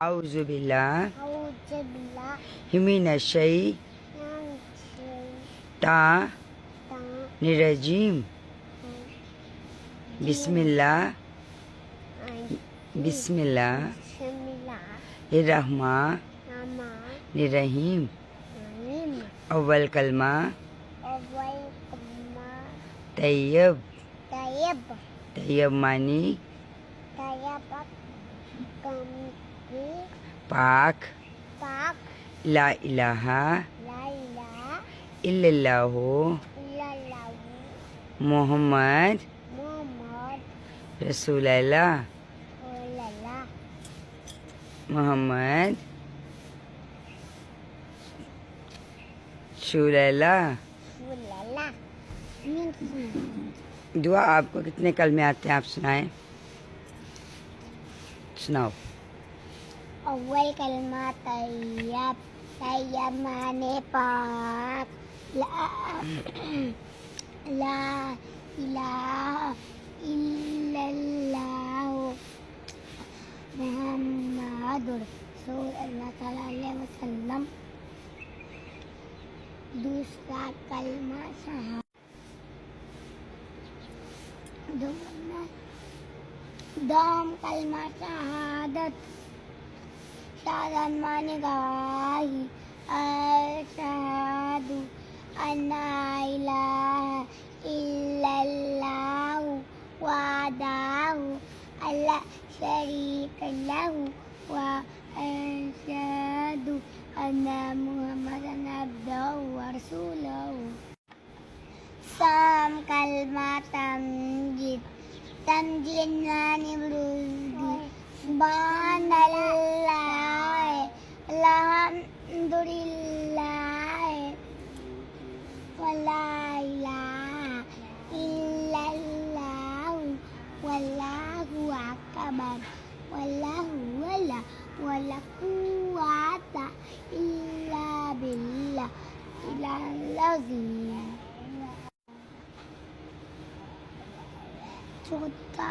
أعوذ بالله أعوذ بالله من الشيطان الرجيم بسم الله الرحمن الرحيم أول कलमा तैयब मानी पाक ला इलाहा इल्लल्लाहु मोहम्मद रसूलुल्लाह मोहम्मद रसूलुल्लाह। दुआ आपको कितने कलमे आते हैं, आप सुनाएं, सुनाओ। अव्वल कलमा तैयब, तैयब माने पाक, ला इलाहा इल्लल्लाह मुहम्मदुर रसूलुल्लाह सल्लल्लाहु अलैहि वसल्लम। दूसरा कलमा दम कलमा शहादत, शहादत माने गवाही, अशहदु अन्ना इलाहा इल्लल्लाह वहदाहु ला शरीका लहु व अशहदु अन्ना मुहम्मदन अब्दुहु व रसूलुहु। साम कलमा तमजीद, तमजीद माने बुजुर्गी, सुब्हानल्लाह अल्हम्दुलिल्लाह वला इलाहा इल्लल्लाह वल्लाहु अकबर वल्लाहु वला कुव्वता इल्ला बिल्लाह इल्लाल्लाज़ी। चौथा